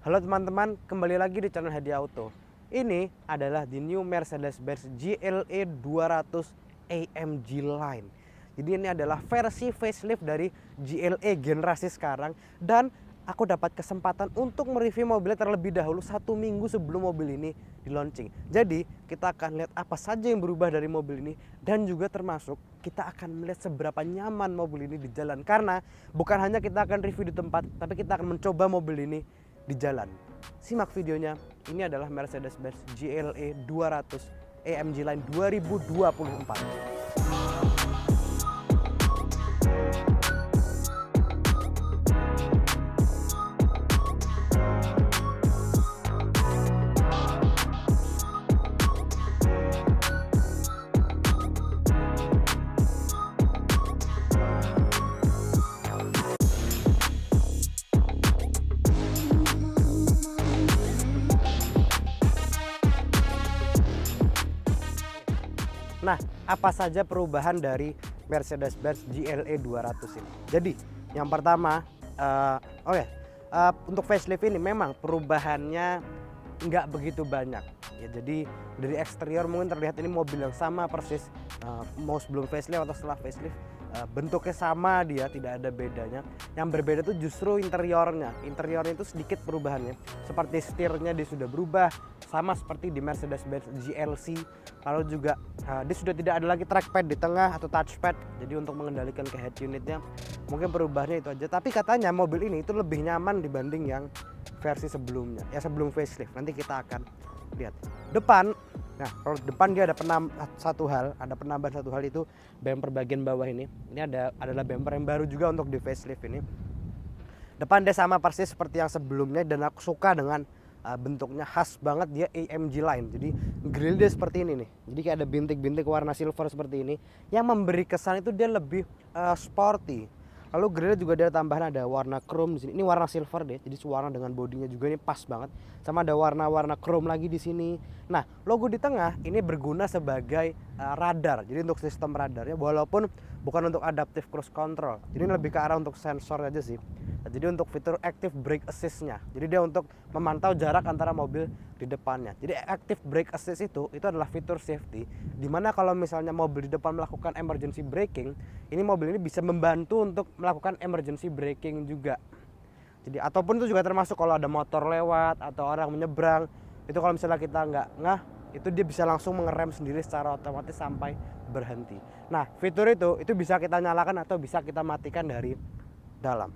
Halo teman-teman, kembali lagi di channel Hadi Auto. Ini adalah the new Mercedes-Benz GLE 200 AMG Line. Jadi ini adalah versi facelift dari GLE generasi sekarang. Dan aku dapat kesempatan untuk mereview mobilnya terlebih dahulu 1 minggu sebelum mobil ini di launching. Jadi kita akan lihat apa saja yang berubah dari mobil ini. Dan juga termasuk kita akan melihat seberapa nyaman mobil ini di jalan. Karena bukan hanya kita akan review di tempat, tapi kita akan mencoba mobil ini di jalan. Simak videonya. Ini adalah Mercedes-Benz GLE 200 AMG Line 2024. Nah, apa saja perubahan dari Mercedes-Benz GLE 200 ini? Jadi, yang pertama, untuk facelift ini memang perubahannya nggak begitu banyak. Ya, jadi dari eksterior mungkin terlihat ini mobil yang sama persis, mau sebelum facelift atau setelah facelift, bentuknya sama, dia tidak ada bedanya. Yang berbeda itu justru interiornya. Interiornya itu sedikit perubahannya. Seperti setirnya dia sudah berubah, sama seperti di Mercedes-Benz GLC. Lalu juga dia sudah tidak ada lagi trackpad di tengah atau touchpad. Jadi untuk mengendalikan ke head unitnya mungkin perubahannya itu aja. Tapi katanya mobil ini itu lebih nyaman dibanding yang versi sebelumnya, ya sebelum facelift. Nanti kita akan lihat depan. Nah, kalau depan dia ada penambahan satu hal itu bumper bagian bawah ini. Ini adalah bumper yang baru juga untuk di facelift ini. Depan dia sama persis seperti yang sebelumnya dan aku suka dengan bentuknya khas banget, dia AMG Line. Jadi grill dia seperti ini nih. Jadi kayak ada bintik-bintik warna silver seperti ini yang memberi kesan itu dia lebih sporty. Lalu grillnya juga ada tambahan, ada warna chrome di sini. Ini warna silver deh, jadi sewarna dengan bodinya juga, ini pas banget. Sama ada warna-warna chrome lagi di sini. Nah, logo di tengah ini berguna sebagai radar. Jadi untuk sistem radarnya, walaupun bukan untuk adaptive cruise control. Jadi ini lebih ke arah untuk sensor aja sih. Jadi untuk fitur active brake assist-nya. Jadi dia untuk memantau jarak antara mobil di depannya. Jadi active brake assist itu adalah fitur safety, dimana kalau misalnya mobil di depan melakukan emergency braking, ini mobil ini bisa membantu untuk melakukan emergency braking juga. Jadi ataupun itu juga termasuk kalau ada motor lewat atau orang menyeberang, itu kalau misalnya kita nggak ngeh, itu dia bisa langsung mengerem sendiri secara otomatis sampai berhenti. Nah, fitur itu bisa kita nyalakan atau bisa kita matikan dari dalam.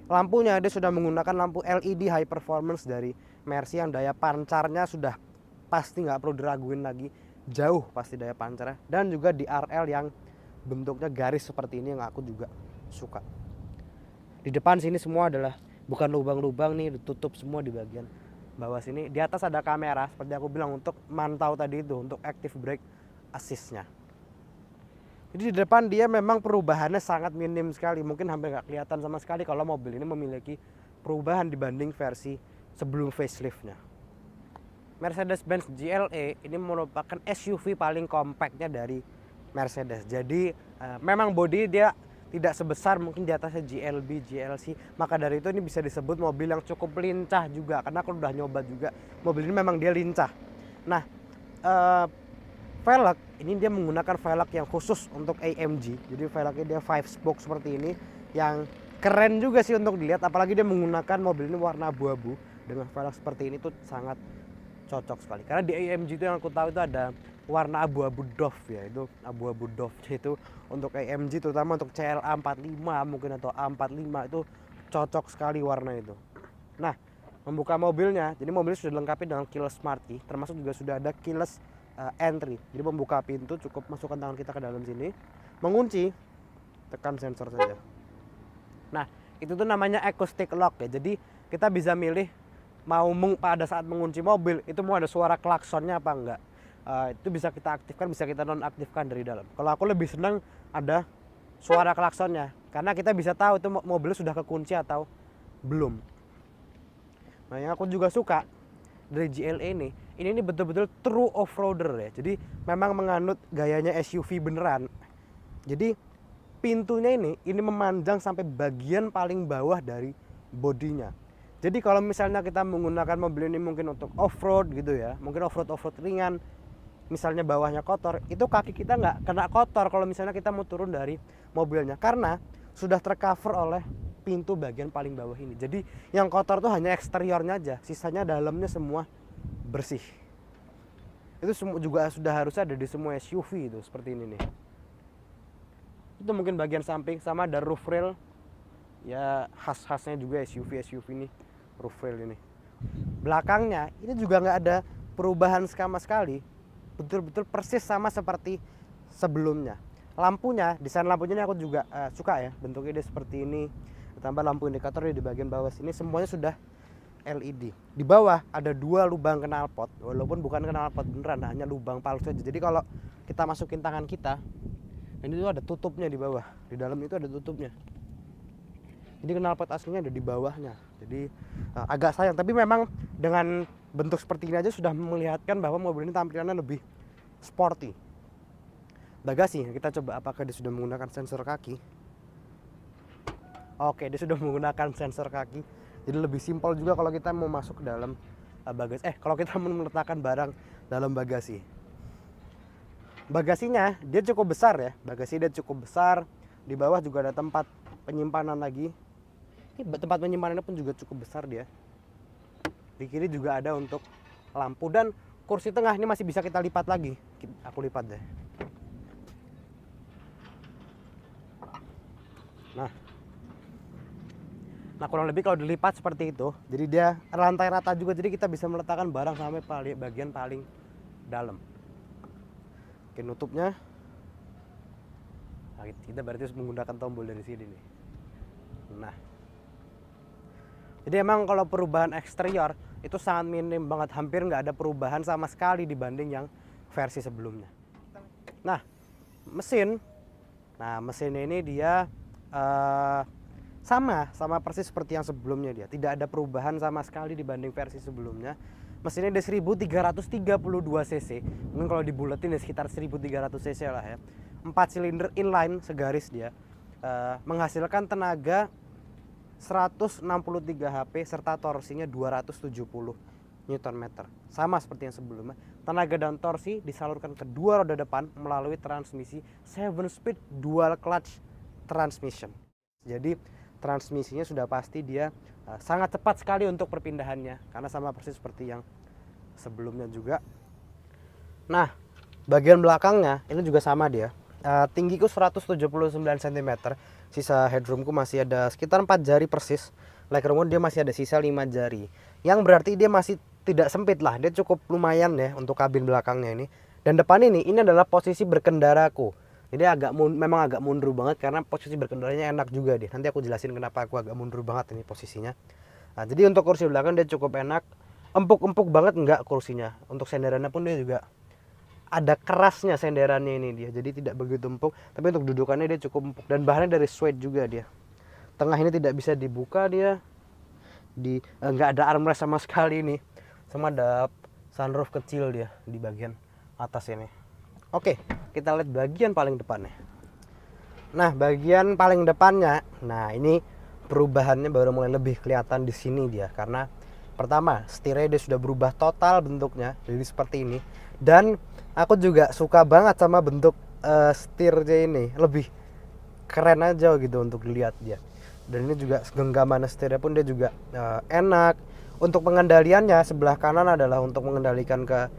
Lampunya dia sudah menggunakan lampu LED high performance dari Mercy yang daya pancarnya sudah pasti nggak perlu diraguin lagi, jauh pasti daya pancarnya. Dan juga di RL yang bentuknya garis seperti ini yang aku juga suka. Di depan sini semua adalah bukan lubang-lubang nih, ditutup semua di bagian bawah sini. Di atas ada kamera seperti aku bilang untuk mantau tadi itu, untuk active brake assist-nya. Jadi di depan dia memang perubahannya sangat minim sekali, mungkin hampir nggak kelihatan sama sekali kalau mobil ini memiliki perubahan dibanding versi sebelum faceliftnya. Mercedes-Benz GLE ini merupakan SUV paling kompaknya dari Mercedes. Jadi memang bodi dia tidak sebesar mungkin di atasnya GLB, GLC. Maka dari itu ini bisa disebut mobil yang cukup lincah juga, karena aku udah nyoba juga mobil ini memang dia lincah. Nah, velg ini dia menggunakan velg yang khusus untuk AMG. Jadi velgnya dia 5 spoke seperti ini, yang keren juga sih untuk dilihat. Apalagi dia menggunakan mobil ini warna abu-abu dengan velg seperti ini tuh sangat cocok sekali. Karena di AMG itu yang aku tahu itu ada warna abu-abu Dove ya, itu abu-abu Dove itu untuk AMG, terutama untuk CLA 45 mungkin atau A45 itu cocok sekali warna itu. Nah, membuka mobilnya, jadi mobilnya sudah dilengkapi dengan keyless smart key, termasuk juga sudah ada keyless entry. Jadi membuka pintu cukup masukkan tangan kita ke dalam sini, mengunci tekan sensor saja. Nah, itu tuh namanya acoustic lock ya. Jadi kita bisa milih mau pada saat mengunci mobil itu mau ada suara klaksonnya apa enggak. Itu bisa kita aktifkan, bisa kita nonaktifkan dari dalam. Kalau aku lebih senang ada suara klaksonnya, karena kita bisa tahu itu mobilnya sudah kekunci atau belum. Nah, yang aku juga suka dari GLE ini betul-betul true off-roader ya. Jadi memang menganut gayanya SUV beneran. Jadi pintunya ini memanjang sampai bagian paling bawah dari bodinya. Jadi kalau misalnya kita menggunakan mobil ini mungkin untuk off-road gitu ya, mungkin off-road ringan, misalnya bawahnya kotor, itu kaki kita nggak kena kotor kalau misalnya kita mau turun dari mobilnya, karena sudah tercover oleh pintu bagian paling bawah ini. Jadi yang kotor tuh hanya eksteriornya aja, sisanya dalamnya semua bersih. Itu semua juga sudah harus ada di semua SUV itu seperti ini nih. Itu mungkin bagian samping, sama ada roof rail ya, khas-khasnya juga SUV ini, roof rail ini. Belakangnya ini juga nggak ada perubahan sama sekali, betul-betul persis sama seperti sebelumnya. Lampunya, desain lampunya ini aku juga suka ya, bentuknya dia seperti ini, ditambah lampu indikator di bagian bawah sini semuanya sudah LED. Di bawah ada 2 lubang knalpot, walaupun bukan knalpot beneran, hanya lubang palsu aja. Jadi kalau kita masukin tangan kita, ini tuh ada tutupnya di bawah, di dalam itu ada tutupnya. Jadi knalpot aslinya ada di bawahnya. Jadi agak sayang, tapi memang dengan bentuk seperti ini aja sudah melihatkan bahwa mobil ini tampilannya lebih sporty. Bagasi, kita coba apakah dia sudah menggunakan sensor kaki. Oke, dia sudah menggunakan sensor kaki. Jadi lebih simpel juga kalau kita mau masuk ke dalam bagasi. Kalau kita mau meletakkan barang dalam bagasi. Bagasinya dia cukup besar ya. Bagasi dia cukup besar. Di bawah juga ada tempat penyimpanan lagi. Ini tempat penyimpanannya pun juga cukup besar dia. Di kiri juga ada untuk lampu, dan kursi tengah ini masih bisa kita lipat lagi. Aku lipat deh. Nah kurang lebih kalau dilipat seperti itu, jadi dia rantai rata juga, jadi kita bisa meletakkan barang sampai bagian paling dalam. Oke, nutupnya, nah, kita berarti harus menggunakan tombol dari sini nih. Nah, jadi emang kalau perubahan eksterior itu sangat minim banget, hampir nggak ada perubahan sama sekali dibanding yang versi sebelumnya. Nah mesin ini dia sama persis seperti yang sebelumnya, dia tidak ada perubahan sama sekali dibanding versi sebelumnya. Mesinnya ada 1332 cc, mungkin kalau dibuletin ya sekitar 1300 cc lah ya. 4 silinder inline segaris dia, menghasilkan tenaga 163 HP serta torsinya 270 Nm. Sama seperti yang sebelumnya, tenaga dan torsi disalurkan ke dua roda depan melalui transmisi 7-speed dual clutch transmission. Jadi transmisinya sudah pasti dia sangat cepat sekali untuk perpindahannya, karena sama persis seperti yang sebelumnya juga. Nah bagian belakangnya ini juga sama dia, tinggiku 179 cm, sisa headroomku masih ada sekitar 4 jari persis, legroomku dia masih ada sisa 5 jari, yang berarti dia masih tidak sempit lah, dia cukup lumayan ya untuk kabin belakangnya ini. Dan depan ini adalah posisi berkendaraku. Jadi memang agak mundur banget, karena posisi berkendaranya enak juga dia. Nanti aku jelasin kenapa aku agak mundur banget ini posisinya. Nah, jadi untuk kursi belakang dia cukup enak, empuk-empuk banget enggak kursinya. Untuk senderannya pun dia juga ada kerasnya senderannya ini dia. Jadi tidak begitu empuk, tapi untuk dudukannya dia cukup empuk, dan bahannya dari suede juga dia. Tengah ini tidak bisa dibuka dia. Enggak ada armrest sama sekali ini. Sama ada sunroof kecil dia di bagian atas ini. Oke, kita lihat bagian paling depannya. Nah, bagian paling depannya, nah ini perubahannya baru mulai lebih kelihatan di sini dia, karena pertama setirnya dia sudah berubah total bentuknya, jadi seperti ini. Dan aku juga suka banget sama bentuk setirnya ini, lebih keren aja gitu untuk dilihat dia. Dan ini juga genggaman setirnya pun dia juga enak. Untuk pengendaliannya, sebelah kanan adalah untuk mengendalikan ke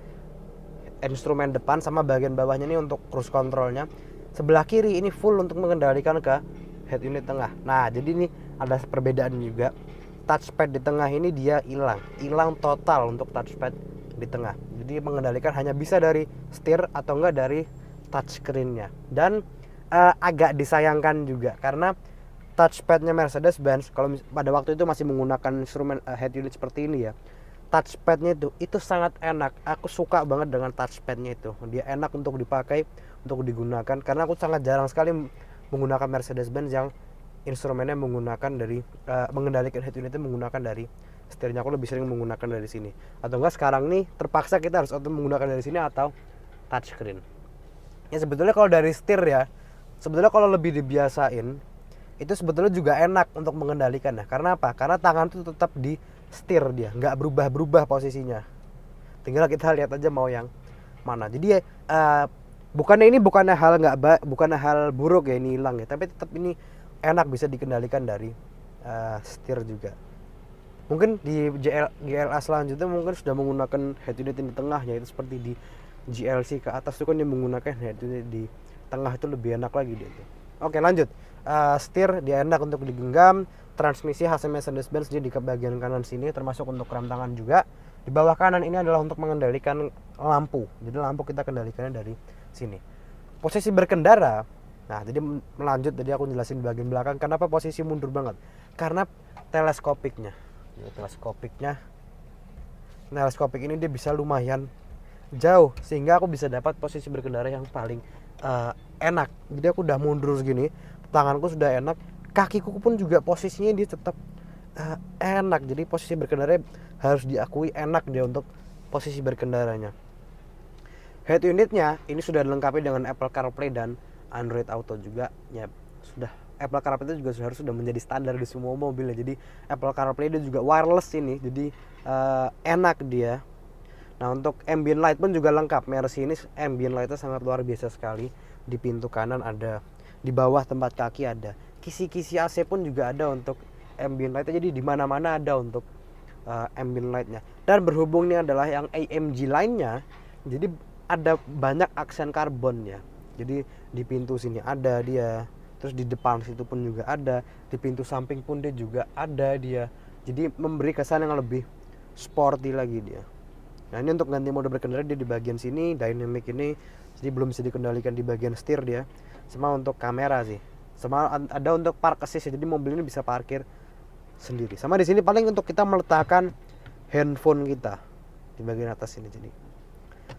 instrumen depan, sama bagian bawahnya ini untuk cruise controlnya. Sebelah kiri ini full untuk mengendalikan ke head unit tengah. Nah jadi ini ada perbedaan juga, touchpad di tengah ini dia hilang total untuk touchpad di tengah. Jadi mengendalikan hanya bisa dari setir atau enggak dari touchscreen-nya. Dan agak disayangkan juga, karena touchpadnya Mercedes-Benz kalau pada waktu itu masih menggunakan instrumen head unit seperti ini ya, touchpadnya itu sangat enak. Aku suka banget dengan touchpadnya itu, dia enak untuk dipakai, untuk digunakan, karena aku sangat jarang sekali menggunakan Mercedes-Benz yang instrumennya menggunakan dari mengendalikan head unitnya menggunakan dari setirnya. Aku lebih sering menggunakan dari sini, atau enggak sekarang nih terpaksa kita harus menggunakan dari sini atau touchscreen. Ya sebetulnya kalau dari setir ya, sebetulnya kalau lebih dibiasain itu sebetulnya juga enak untuk mengendalikan ya. Karena apa? Karena tangan itu tetap di setir dia, nggak berubah posisinya. Tinggal kita lihat aja mau yang mana. Jadi bukannya hal buruk ya ini hilang ya, tapi tetap ini enak, bisa dikendalikan dari setir juga. Mungkin di GLA selanjutnya mungkin sudah menggunakan head unit di tengah, yaitu seperti di GLC ke atas itu kan dia menggunakan head unit di tengah, itu lebih enak lagi dia tuh. Oke, lanjut. Setir dia enak untuk digenggam. Transmisi khasnya Mercedes-Benz dia di bagian kanan sini, termasuk untuk rem tangan juga. Di bawah kanan ini adalah untuk mengendalikan lampu. Jadi lampu kita kendalikannya dari sini. Posisi berkendara, nah jadi melanjut tadi aku jelasin di bagian belakang kenapa posisi mundur banget. Karena teleskopiknya. Teleskopik ini dia bisa lumayan jauh, sehingga aku bisa dapat posisi berkendara yang paling enak. Jadi aku udah mundur segini, tanganku sudah enak, kakiku pun juga posisinya dia tetap enak. Jadi posisi berkendara harus diakui enak dia untuk posisi berkendaranya. Head unitnya ini sudah dilengkapi dengan Apple CarPlay dan Android Auto juga. Ya sudah, Apple CarPlay itu juga harus sudah menjadi standar di semua mobil ya. Jadi Apple CarPlay dia juga wireless ini, jadi enak dia. Nah untuk ambient light pun juga lengkap. Mercy ini ambient lightnya sangat luar biasa sekali. Di pintu kanan ada, di bawah tempat kaki ada. Kisi-kisi AC pun juga ada untuk ambient lightnya. Jadi di mana-mana ada untuk ambient lightnya. Dan berhubung ini adalah yang AMG lainnya, jadi ada banyak aksen karbon ya. Jadi di pintu sini ada dia, terus di depan situ pun juga ada, di pintu samping pun dia juga ada dia. Jadi memberi kesan yang lebih sporty lagi dia. Nah ini untuk ganti mode berkendara dia di bagian sini, dynamic ini, jadi belum bisa dikendalikan di bagian setir dia. Sama untuk kamera sih, sama ada untuk park assist, jadi mobil ini bisa parkir sendiri. Sama di sini paling untuk kita meletakkan handphone kita di bagian atas ini. Jadi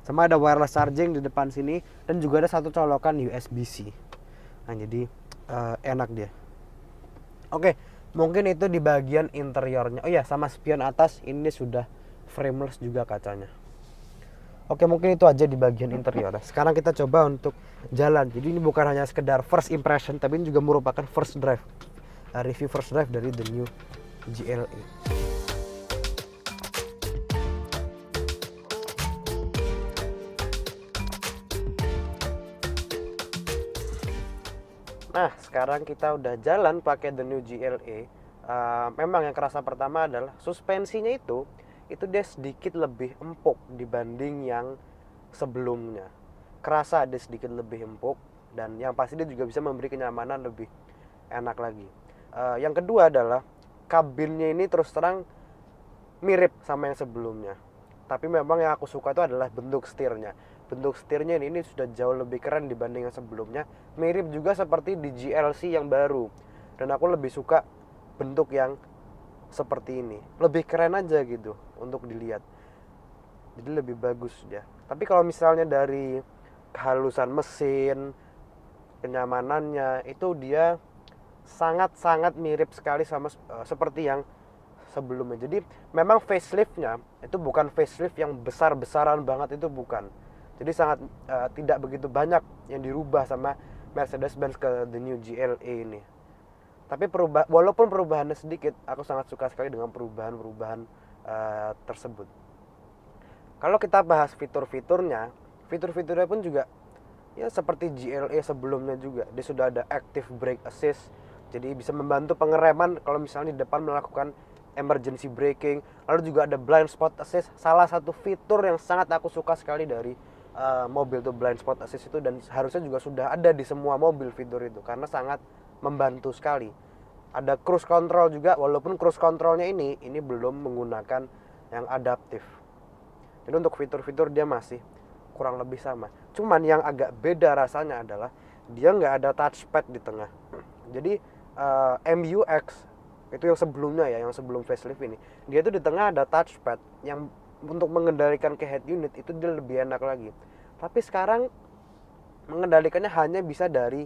sama ada wireless charging di depan sini, dan juga ada satu colokan USB-C. Nah jadi enak dia. Oke, mungkin itu di bagian interiornya. Oh iya, sama spion atas ini sudah frameless juga kacanya. Oke, mungkin itu aja di bagian interior. Sekarang kita coba untuk jalan. Jadi ini bukan hanya sekedar first impression, tapi ini juga merupakan first drive, review first drive dari the new GLE. Nah, sekarang kita udah jalan pakai the new GLE. Memang yang kerasa pertama adalah suspensinya itu dia sedikit lebih empuk dibanding yang sebelumnya. Kerasa dia sedikit lebih empuk, dan yang pasti dia juga bisa memberi kenyamanan lebih enak lagi. Yang kedua adalah kabinnya ini terus terang mirip sama yang sebelumnya. Tapi memang yang aku suka itu adalah bentuk setirnya. Bentuk setirnya ini sudah jauh lebih keren dibanding yang sebelumnya. Mirip juga seperti di GLC yang baru. Dan aku lebih suka bentuk yang seperti ini. Lebih keren aja gitu untuk dilihat. Jadi lebih bagus dia. Tapi kalau misalnya dari kehalusan mesin, kenyamanannya, itu dia sangat-sangat mirip sekali sama seperti yang sebelumnya. Jadi memang faceliftnya itu bukan facelift yang besar-besaran banget, itu bukan. Jadi sangat tidak begitu banyak yang dirubah sama Mercedes-Benz ke the new GLE ini. Tapi walaupun perubahannya sedikit, aku sangat suka sekali dengan perubahan-perubahan tersebut. Kalau kita bahas fitur-fiturnya pun juga ya seperti GLE sebelumnya juga. Dia sudah ada active brake assist, jadi bisa membantu pengereman kalau misalnya di depan melakukan emergency braking. Lalu juga ada blind spot assist, salah satu fitur yang sangat aku suka sekali dari mobil tuh blind spot assist itu, dan harusnya juga sudah ada di semua mobil fitur itu karena sangat membantu sekali. Ada cruise control juga, walaupun cruise controlnya ini belum menggunakan yang adaptif. Jadi untuk fitur-fitur dia masih kurang lebih sama. Cuman yang agak beda rasanya adalah dia nggak ada touchpad di tengah. Jadi MUX itu yang sebelumnya ya, yang sebelum facelift ini, dia tuh di tengah ada touchpad yang untuk mengendalikan ke head unit itu dia lebih enak lagi. Tapi sekarang mengendalikannya hanya bisa dari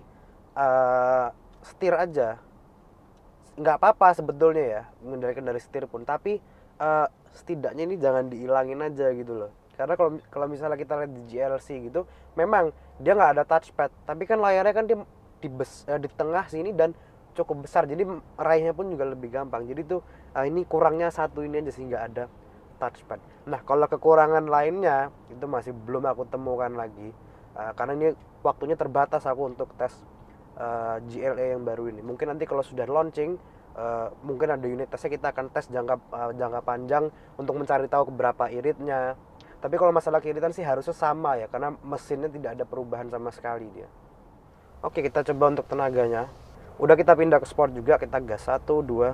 setir aja. Nggak apa-apa sebetulnya ya mengendalikan dari setir pun, tapi setidaknya ini jangan dihilangin aja gitu loh. Karena kalau misalnya kita lihat di GLC gitu, memang dia nggak ada touchpad, tapi kan layarnya kan di tengah sini dan cukup besar, jadi raihnya pun juga lebih gampang. Jadi tuh ini kurangnya satu ini aja sih, nggak ada touchpad. Nah kalau kekurangan lainnya itu masih belum aku temukan lagi, karena ini waktunya terbatas aku untuk tes GLE yang baru ini. Mungkin nanti kalau sudah launching, mungkin ada unit tesnya, kita akan tes jangka panjang untuk mencari tahu berapa iritnya. Tapi kalau masalah keiritan sih harusnya sama ya, karena mesinnya tidak ada perubahan sama sekali dia. Oke, kita coba untuk tenaganya. Udah kita pindah ke sport juga, kita gas 1, 2.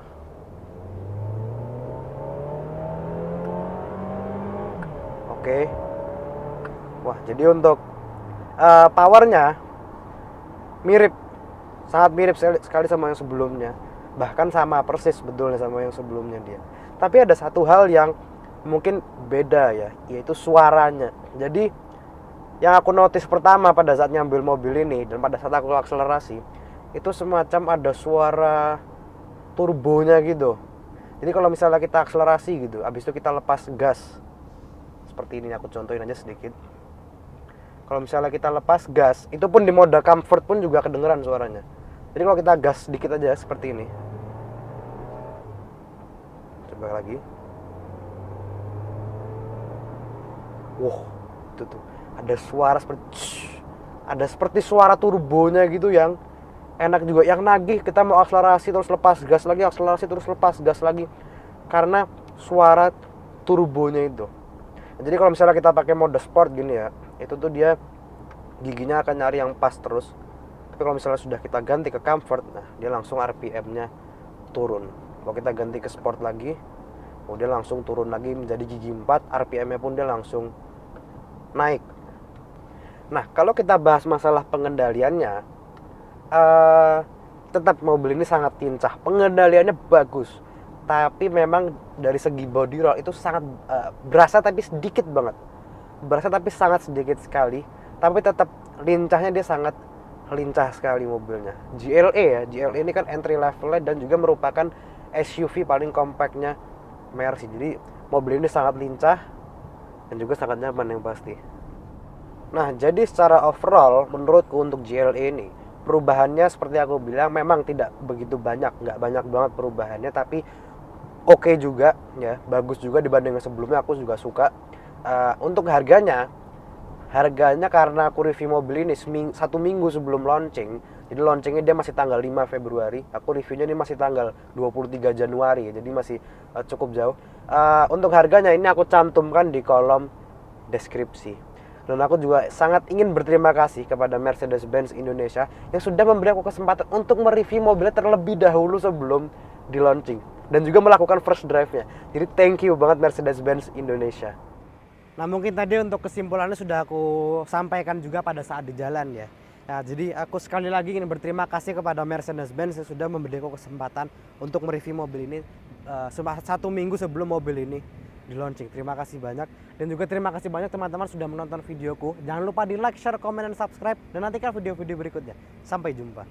Oke. Wah, jadi untuk powernya mirip, sangat mirip sekali sama yang sebelumnya. Bahkan sama persis sebetulnya sama yang sebelumnya dia. Tapi ada satu hal yang mungkin beda ya, yaitu suaranya. Jadi yang aku notice pertama pada saat nyambil mobil ini dan pada saat aku akselerasi, itu semacam ada suara turbonya gitu. Jadi kalau misalnya kita akselerasi gitu, habis itu kita lepas gas, seperti ini, aku contohin aja sedikit. Kalau misalnya kita lepas gas, itu pun di mode comfort pun juga kedengeran suaranya. Jadi kalau kita gas sedikit aja seperti ini, coba lagi. Wow, itu tuh ada suara seperti suara turbonya gitu, yang enak juga, yang nagih. Kita mau akselerasi terus lepas gas lagi, akselerasi terus lepas gas lagi, karena suara turbonya itu. Jadi kalau misalnya kita pakai mode sport gini ya, itu tuh dia giginya akan nyari yang pas terus. Tapi kalau misalnya sudah kita ganti ke comfort, nah dia langsung RPM-nya turun. Kalau kita ganti ke sport lagi, dia langsung turun lagi menjadi gigi 4, RPM-nya pun dia langsung naik. Nah, kalau kita bahas masalah pengendaliannya, tetap mobil ini sangat lincah, pengendaliannya bagus. Tapi memang dari segi body roll itu sangat berasa, tapi sedikit banget. Berasa tapi sangat sedikit sekali. Tapi tetap lincahnya, dia sangat lincah sekali mobilnya. GLE ya, GLE ini kan entry levelnya dan juga merupakan SUV paling compactnya Mercy. Jadi mobil ini sangat lincah dan juga sangat nyaman yang pasti. Nah, jadi secara overall menurutku untuk GLE ini perubahannya seperti aku bilang memang tidak begitu banyak, nggak banyak banget perubahannya, tapi oke juga ya, bagus juga dibanding sebelumnya. Aku juga suka. Untuk harganya karena aku review mobil ini satu minggu sebelum launching. Jadi launchingnya dia masih tanggal 5 Februari, aku reviewnya ini masih tanggal 23 Januari, jadi masih cukup jauh. Untuk harganya ini aku cantumkan di kolom deskripsi. Dan aku juga sangat ingin berterima kasih kepada Mercedes-Benz Indonesia yang sudah memberi aku kesempatan untuk mereview mobilnya terlebih dahulu sebelum di launching, dan juga melakukan first drive-nya. Jadi thank you banget Mercedes-Benz Indonesia. Nah, mungkin tadi untuk kesimpulannya sudah aku sampaikan juga pada saat di jalan ya. Nah, jadi aku sekali lagi ingin berterima kasih kepada Mercedes-Benz yang sudah memberi aku kesempatan untuk mereview mobil ini satu minggu sebelum mobil ini di launching. Terima kasih banyak, dan juga terima kasih banyak teman-teman sudah menonton videoku. Jangan lupa di like, share, komen, dan subscribe, dan nantikan video-video berikutnya. Sampai jumpa.